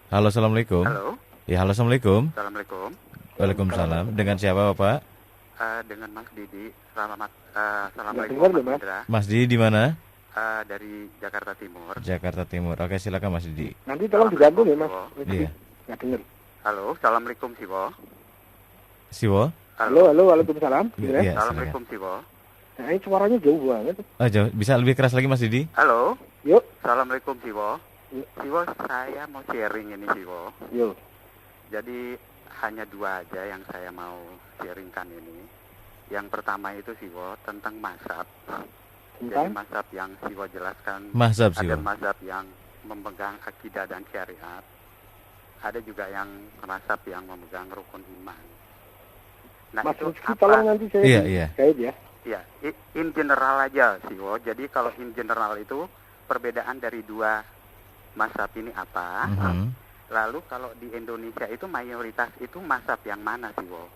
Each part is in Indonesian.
Halo, assalamualaikum. Halo, Ya, halo, assalamualaikum. assalamualaikum. Waalaikumsalam. Dengan siapa, Bapak? Dengan Mas Didi. Nggak Assalamualaikum dengar Mas loh mas. Indra. Mas Didi di mana? Dari Jakarta Timur. Jakarta Timur. Oke, silakan Mas Didi. Nanti tolong digantung Assalamualaikum ya mas. Siwo. Iya. Nggak dengar. Halo, assalamualaikum Siwo. Siwo? Halo, halo, waalaikumsalam. Iya, Gimana? iya, silakan. Assalamualaikum Siwo. Nah, ini suaranya jauh banget. Oh, jauh. Bisa lebih keras lagi Mas Didi? Halo, Yuk, assalamualaikum Siwo. Yuk. Siwo, saya mau sharing ini Siwo. yuk. Jadi hanya dua aja yang saya mau sharingkan ini. Yang pertama itu Siwo tentang mazhab. Jadi Tentang mazhab yang Siwo jelaskan. Mazhab, Ada Siwo. mazhab yang memegang akidah dan syariat. Ada juga yang mazhab yang memegang rukun iman. Nah Mas itu Rizky tolong nanti saya Iya, iya. kait ya. Ya, in general aja Siwo. Jadi kalau in general itu perbedaan dari dua mazhab ini apa? Mhm. Lalu kalau di Indonesia itu mayoritas itu mazhab yang mana Siwo?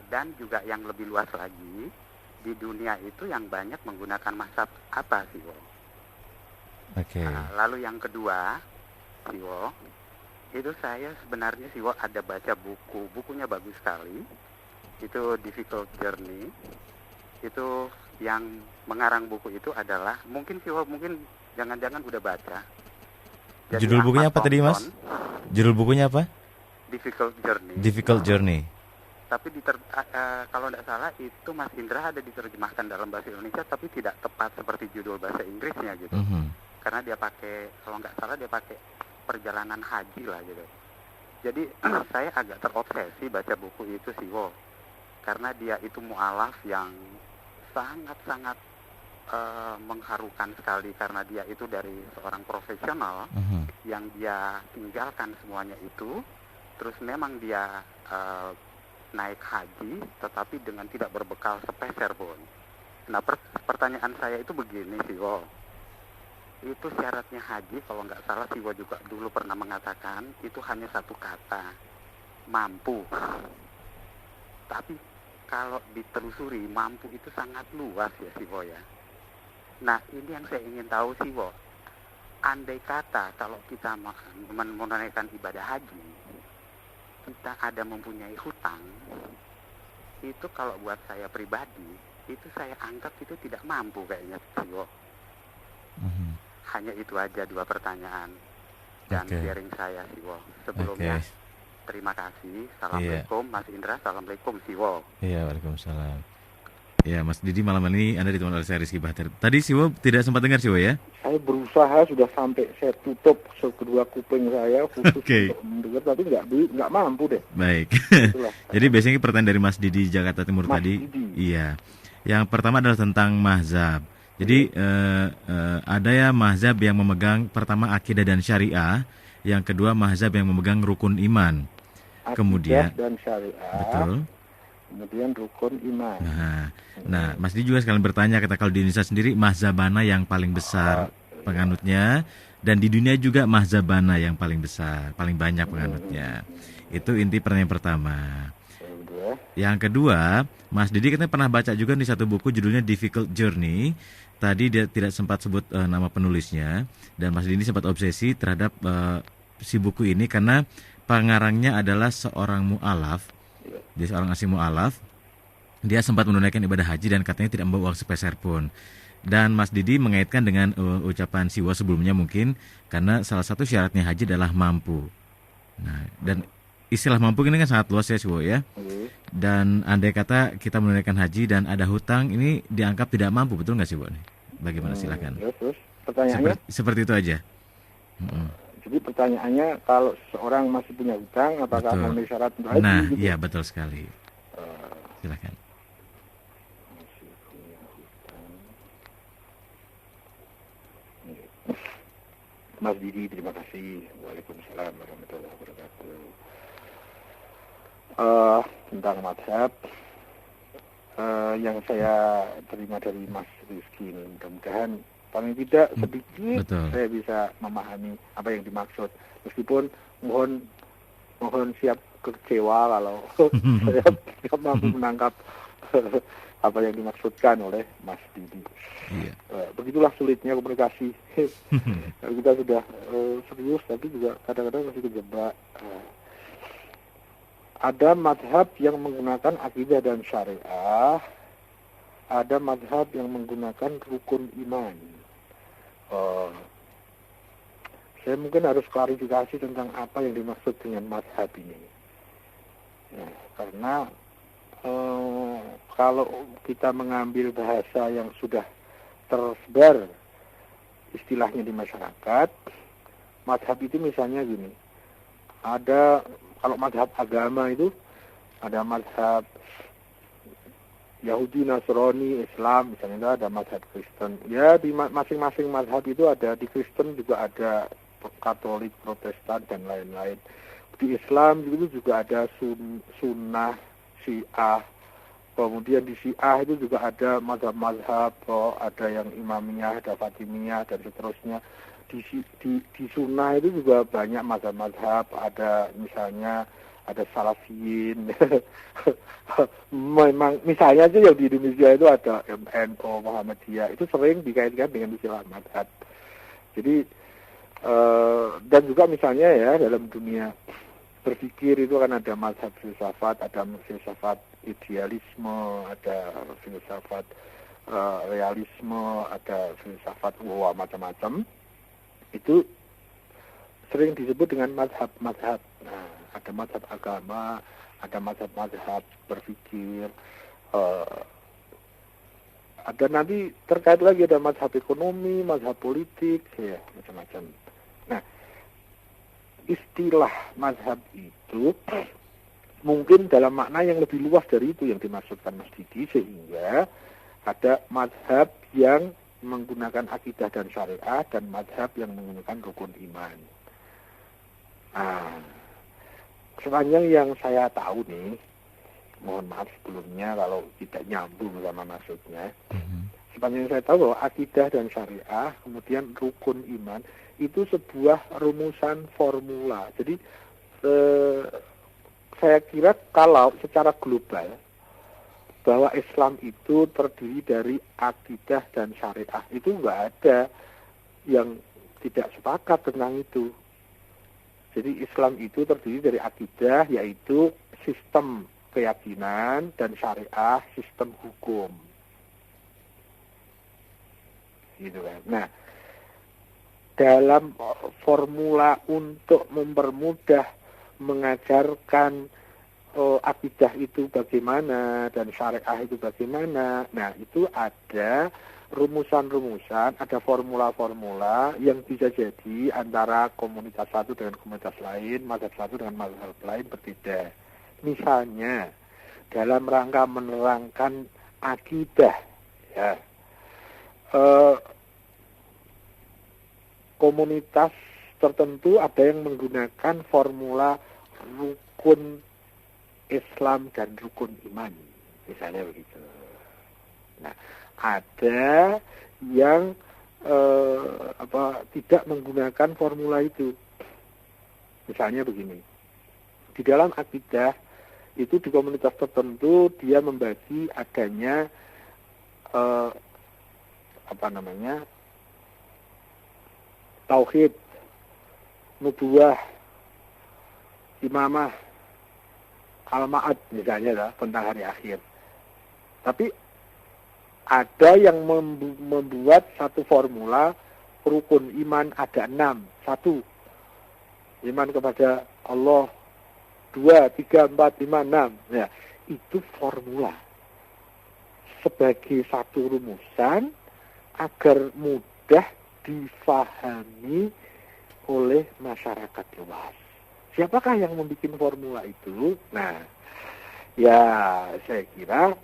Dan juga yang lebih luas lagi di dunia itu yang banyak menggunakan mazhab apa Siwo? Oke. Lalu yang kedua Siwo, itu saya sebenarnya Siwo ada baca bukunya bagus sekali. Itu Difficult Journey. Itu yang mengarang buku itu adalah mungkin Siwo jangan-jangan udah baca. Jadi Judul bukunya Ahmad apa tadi, Mas? Thompson, Judul bukunya apa? Difficult Journey. Difficult Journey. Tapi kalau tidak salah itu Mas Indra ada diterjemahkan dalam bahasa Indonesia tapi tidak tepat seperti judul bahasa Inggrisnya gitu. Mhm. Karena dia pakai, kalau nggak salah dia pakai perjalanan haji lah gitu. Jadi saya agak terobsesi baca buku itu Siwo. Karena dia itu mualaf yang sangat-sangat mengharukan sekali karena dia itu dari seorang profesional Mhm. yang dia tinggalkan semuanya itu. Terus memang dia naik haji tetapi dengan tidak berbekal sepeser pun. Nah pertanyaan saya itu begini Siwo. Itu syaratnya haji kalau nggak salah Siwo juga dulu pernah mengatakan itu hanya satu kata, mampu. Tapi kalau ditelusuri mampu itu sangat luas ya Siwo ya. Nah ini yang saya ingin tahu Siwo. Andai kata kalau kita menunaikan ibadah haji, kita ada mempunyai hutang, itu kalau buat saya pribadi, itu saya anggap itu tidak mampu kayaknya Siwo. Mhm. Hanya itu aja dua pertanyaan dan Oke. sharing saya Siwo. Sebelumnya Oke. terima kasih. Assalamualaikum Mas Indra, assalamualaikum Siwo. Iya, waalaikumsalam. Ya, Mas Didi malam ini Anda ditemani oleh saya Rizky Bahtiar. Tadi Siwo tidak sempat dengar Siwo ya? Saya berusaha sudah sampai saya tutup kedua kuping saya khusus Oke. untuk mendengar, tapi nggak mampu deh. Baik. Itulah. Jadi biasanya pertanyaan dari Mas Didi Jakarta Timur Mas tadi. Didi. Iya. Yang pertama adalah tentang mazhab. Jadi ada ya mazhab yang memegang pertama akidah dan syariah, yang kedua mazhab yang memegang rukun iman. Akidah Kemudian dan syariah. betul. Kemudian rukun iman. Nah, Mas Didi juga sekalian bertanya, kata kalau di Indonesia sendiri mazhab mana yang paling besar penganutnya, dan di dunia juga mazhab mana yang paling besar, paling banyak penganutnya. Itu inti pertanyaan pertama. Udah. Yang kedua, Mas Didi katanya pernah baca juga di satu buku judulnya Difficult Journey. Tadi dia tidak sempat sebut nama penulisnya, dan Mas Didi sempat obsesi terhadap si buku ini karena pengarangnya adalah seorang mu'alaf. Dia seorang asing mu'alaf. Dia sempat menunaikan ibadah haji dan katanya tidak membawa uang sepeser pun. Dan Mas Didi mengaitkan dengan ucapan Siwo sebelumnya mungkin karena salah satu syaratnya haji adalah mampu. Nah, dan istilah mampu ini kan sangat luas ya Siwo ya. Dan andai kata kita menunaikan haji dan ada hutang, ini dianggap tidak mampu, betul nggak Siwo? Bagaimana, silakan. Terus pertanyaannya, Seperti itu aja. jadi pertanyaannya kalau seorang masih punya hutang, apakah Betul. memenuhi syarat untuk haji? Nah, gitu? iya betul sekali. Silakan. Masih punya hutang. Mas Didi, terima kasih. Waalaikumsalam warahmatullahi wabarakatuh. Tentang madhab, yang saya terima dari Mas Rizky ini, mudah-mudahan paling tidak sedikit Betul. saya bisa memahami apa yang dimaksud. Meskipun mohon siap kecewa kalau saya tidak mampu menangkap apa yang dimaksudkan oleh Mas Didi. Iya. Begitulah sulitnya komunikasi. Kita sudah serius, tapi juga kadang-kadang masih kejebak. Ada madhab yang menggunakan akidah dan syariah, ada madhab yang menggunakan rukun iman. Saya mungkin harus klarifikasi tentang apa yang dimaksud dengan madhab ini. Ya, karena kalau kita mengambil bahasa yang sudah tersebar istilahnya di masyarakat, madhab itu misalnya gini, ada kalau madhab agama itu ada madhab Yahudi, Nasrani, Islam, misalnya itu ada madhab Kristen. Ya, di masing-masing madhab itu ada, di Kristen juga ada Katolik, Protestan, dan lain-lain. Di Islam itu juga ada sunnah, Syiah. Kemudian di Syiah itu juga ada madhab-madhab, ada yang Imamiyah, ada Fatimiyah, dan seterusnya. Di sunnah itu juga banyak madhab-madhab, ada misalnya ada Salafiyin. Memang misalnya aja yang di Indonesia itu ada MNO, Muhammadiyah, itu sering dikaitkan dengan istilah madhab. Jadi dan juga misalnya ya dalam dunia berpikir itu kan ada mazhab filsafat, ada filsafat idealisme, ada filsafat realisme, ada filsafat macam-macam. Itu sering disebut dengan mazhab-mazhab. Nah, ada mazhab agama, ada mazhab-mazhab berpikir, ada nanti terkait lagi ada mazhab ekonomi, mazhab politik, ya macam-macam. Nah, istilah mazhab itu mungkin dalam makna yang lebih luas dari itu yang dimaksudkan Mas Didi, sehingga ada mazhab yang menggunakan akidah dan syariah dan mazhab yang menggunakan rukun iman. Nah, sepanjang yang saya tahu nih, mohon maaf sebelumnya kalau tidak nyambung sama maksudnya. Sepanjang saya tahu bahwa akidah dan syariah, kemudian rukun iman, itu sebuah rumusan formula. Jadi saya kira kalau secara global bahwa Islam itu terdiri dari akidah dan syariah, itu nggak ada yang tidak sepakat tentang itu. Jadi Islam itu terdiri dari akidah, yaitu sistem keyakinan, dan syariah, sistem hukum. Gitu kan. Nah, dalam formula untuk mempermudah mengajarkan akidah itu bagaimana dan syariah itu bagaimana, nah itu ada rumusan-rumusan, ada formula-formula yang bisa jadi antara komunitas satu dengan komunitas lain, mazhab satu dengan mazhab lain berbeda. Misalnya dalam rangka menerangkan akidah, ya, komunitas tertentu ada yang menggunakan formula rukun Islam dan rukun iman, misalnya begitu. Nah, ada yang tidak menggunakan formula itu. Misalnya begini, di dalam akidah itu di komunitas tertentu dia membagi adanya tauhid, nubuwah, imamah, al-ma'ad misalnya lah, tentang hari akhir. Tapi ada yang membuat satu formula rukun iman ada 6. 1, iman kepada Allah. 2, 3, 4, 5, 6. Ya, itu formula sebagai satu rumusan agar mudah difahami oleh masyarakat luas. Siapakah yang membuat formula itu? Nah, ya saya kira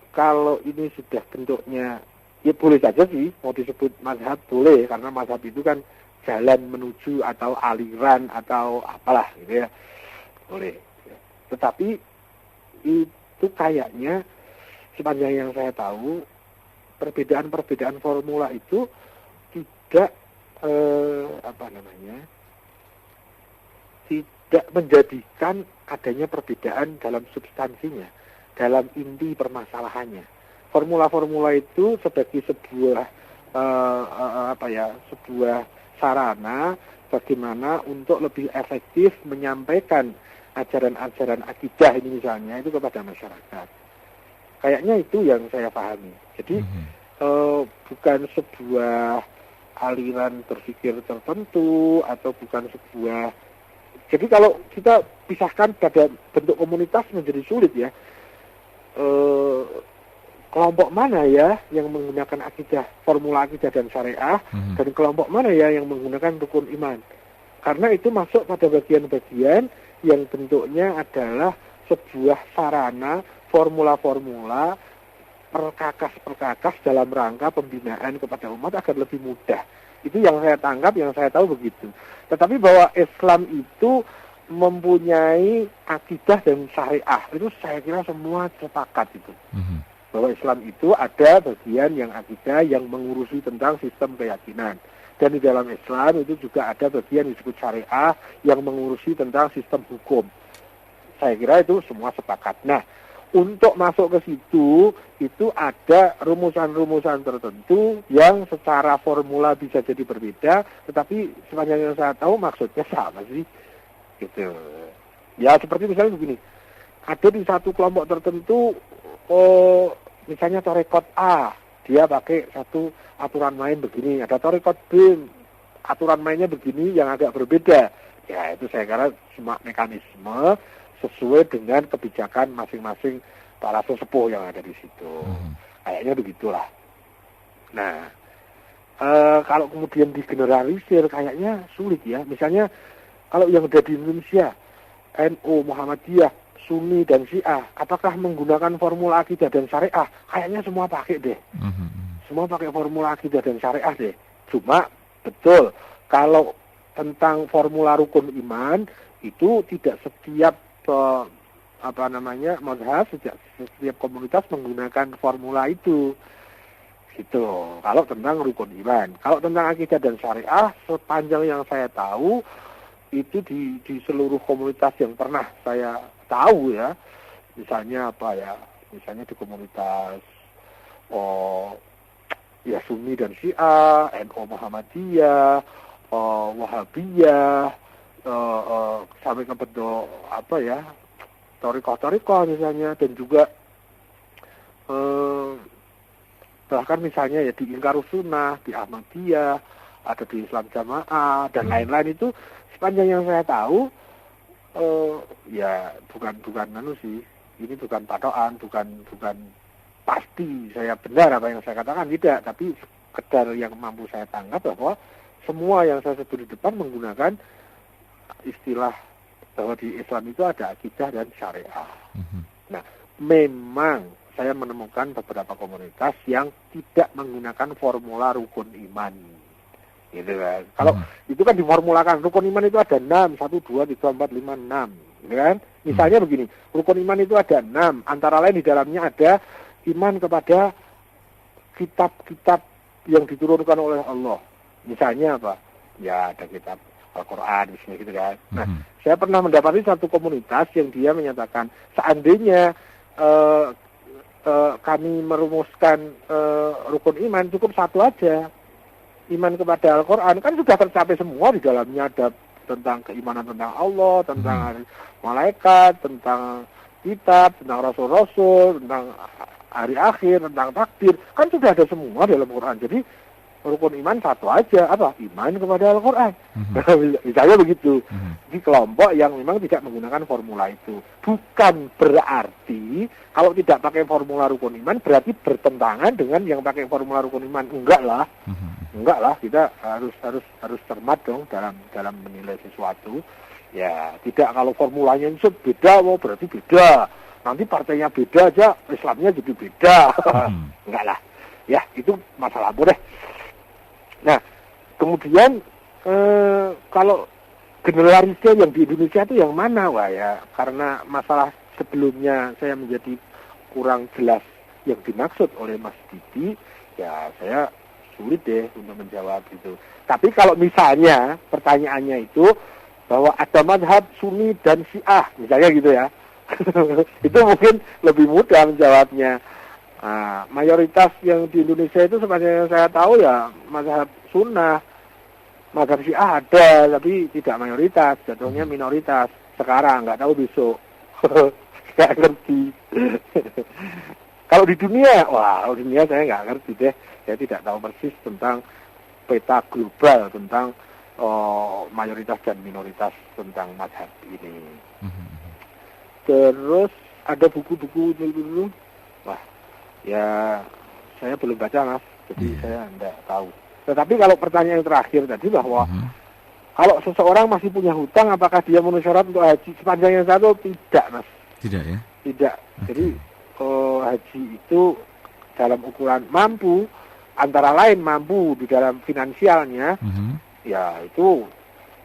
kalau ini sudah bentuknya, ya boleh saja sih mau disebut mazhab, boleh, karena mazhab itu kan jalan menuju atau aliran atau apalah gitu ya, boleh. Tetapi itu kayaknya sepanjang yang saya tahu perbedaan-perbedaan formula itu tidak tidak menjadikan adanya perbedaan dalam substansinya. dalam inti permasalahannya. Formula-formula itu sebagai sebuah sebuah sarana bagaimana untuk lebih efektif menyampaikan ajaran-ajaran akidah ini misalnya itu kepada masyarakat. Kayaknya itu yang saya pahami. Jadi bukan sebuah aliran berpikir tertentu atau bukan sebuah. Jadi kalau kita pisahkan pada bentuk komunitas menjadi sulit ya. Kelompok mana ya yang menggunakan akidah, formula akidah dan syariah, dan kelompok mana ya yang menggunakan rukun iman. Karena itu masuk pada bagian-bagian yang bentuknya adalah sebuah sarana, formula-formula, perkakas-perkakas dalam rangka pembinaan kepada umat agar lebih mudah. Itu yang saya tangkap, yang saya tahu begitu. Tetapi bahwa Islam itu mempunyai akidah dan syariah, itu saya kira semua sepakat itu. Bahwa Islam itu ada bagian yang akidah yang mengurusi tentang sistem keyakinan. Dan di dalam Islam itu juga ada bagian yang disebut syariah yang mengurusi tentang sistem hukum. Saya kira itu semua sepakat. Nah, untuk masuk ke situ, itu ada rumusan-rumusan tertentu yang secara formula bisa jadi berbeda, tetapi sepanjang yang saya tahu maksudnya sama sih. Gitu. Ya seperti misalnya begini, ada di satu kelompok tertentu, misalnya tarekat A, dia pakai satu aturan main begini, ada tarekat B, aturan mainnya begini yang agak berbeda. Ya itu saya kira semua mekanisme sesuai dengan kebijakan masing-masing para sesepuh yang ada di situ. Kayaknya begitulah. Nah, kalau kemudian digeneralisir kayaknya sulit ya. Misalnya kalau yang ada di Indonesia, NU, Muhammadiyah, Sunni dan Syiah, apakah menggunakan formula akidah dan syariah? Kayaknya semua pakai deh. Semua pakai formula akidah dan syariah deh. Cuma betul kalau tentang formula rukun iman itu tidak setiap mazhab, setiap komunitas menggunakan formula itu. Gitu. Kalau tentang rukun iman, kalau tentang akidah dan syariah, sepanjang yang saya tahu itu di seluruh komunitas yang pernah saya tahu ya, misalnya misalnya di komunitas Sunni dan Syiah, NU Muhammadiyah, Wahabiyah, sampai ke bentuk Thariqah misalnya, dan juga bahkan misalnya ya di Ingkarus Sunnah, di Ahmadiyah, ada di Islam Jamaah dan lain-lain itu sepanjang yang saya tahu ini bukan patokan, bukan pasti saya benar apa yang saya katakan, tidak, tapi sekedar yang mampu saya tangkap bahwa semua yang saya sebut di depan menggunakan istilah bahwa di Islam itu ada akidah dan syariah. Nah, memang saya menemukan beberapa komunitas yang tidak menggunakan formula rukun iman. Gitu kan. Kalau itu kan diformulakan, rukun iman itu ada 6, 1, 2, 3, 4, 5, 6. Gitu kan. Misalnya begini, rukun iman itu ada 6, antara lain di dalamnya ada iman kepada kitab-kitab yang diturunkan oleh Allah. Misalnya apa? Ya ada kitab Al-Quran, misalnya gitu kan. Nah, saya pernah mendapati satu komunitas yang dia menyatakan, seandainya kami merumuskan rukun iman, cukup satu aja. Iman kepada Al-Quran, kan sudah tercapai semua, di dalamnya ada tentang keimanan tentang Allah, tentang malaikat, tentang kitab, tentang rasul-rasul, tentang hari akhir, tentang takdir, kan sudah ada semua dalam Quran. Jadi rukun iman satu aja, apa? Iman kepada Al-Quran. Misalnya begitu. Di kelompok yang memang tidak menggunakan formula itu. Bukan berarti kalau tidak pakai formula rukun iman berarti bertentangan dengan yang pakai formula rukun iman. Enggak lah. Enggak lah, kita harus cermat dong dalam menilai sesuatu. Ya, tidak, kalau formulanya itu beda, berarti beda. Nanti partainya beda aja, Islamnya jadi beda. Enggak lah. Ya, itu masalah boleh. Nah, kemudian kalau generalisir yang di Indonesia itu yang mana? Wah ya, karena masalah sebelumnya saya menjadi kurang jelas yang dimaksud oleh Mas Didi, ya saya sulit deh untuk menjawab itu. Tapi kalau misalnya pertanyaannya itu bahwa ada mazhab Sunni dan Syiah, misalnya gitu ya, Itu mungkin lebih mudah menjawabnya. Nah, mayoritas yang di Indonesia itu sepanjang yang saya tahu ya mazhab sunnah, mazhab Syiah ada, tapi tidak mayoritas, jatuhnya minoritas. Sekarang nggak tahu besok, nggak ngerti. Kalau di dunia, kalau dunia saya nggak ngerti deh. Saya tidak tahu persis tentang peta global tentang mayoritas dan minoritas tentang mazhab ini. Terus ada buku-buku dulu. Wah, ya saya belum baca Mas, jadi saya tidak tahu. Tetapi kalau pertanyaan yang terakhir tadi bahwa kalau seseorang masih punya hutang, apakah dia memenuhi syarat untuk haji? Sepanjang yang satu tidak Mas. Tidak ya? Tidak. Okay. Jadi haji itu dalam ukuran mampu, antara lain mampu di dalam finansialnya, ya itu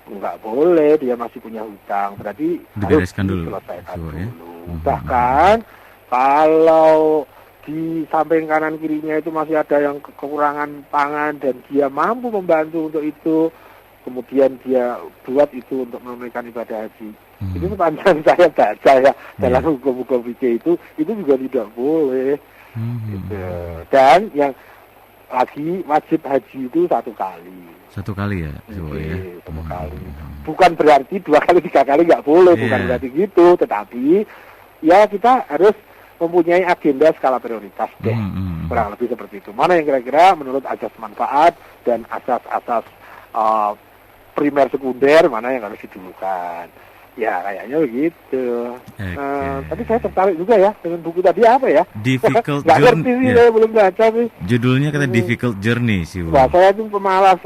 nggak boleh dia masih punya hutang, berarti harus diselesaikan dulu. Bahkan kalau di samping kanan kirinya itu masih ada yang kekurangan pangan dan dia mampu membantu untuk itu, kemudian dia buat itu untuk menunaikan ibadah haji. Itu sepanjang saya baca ya dalam hukum-hukum fikih itu juga tidak boleh. Gitu. Dan yang lagi wajib haji itu satu kali ya, satu kali. Bukan berarti 2 kali 3 kali nggak boleh, bukan berarti gitu, tetapi ya kita harus mempunyai agenda skala prioritas deh, kurang lebih seperti itu. Mana yang kira-kira menurut asas manfaat dan asas-asas primer sekunder mana yang harus didulukan. Ya kayaknya begitu. Tapi saya tertarik juga ya dengan buku tadi apa ya? Difficult Journey. Ngerti sih, saya belum baca sih. Judulnya kata Difficult Journey sih. Saya itu pemalas.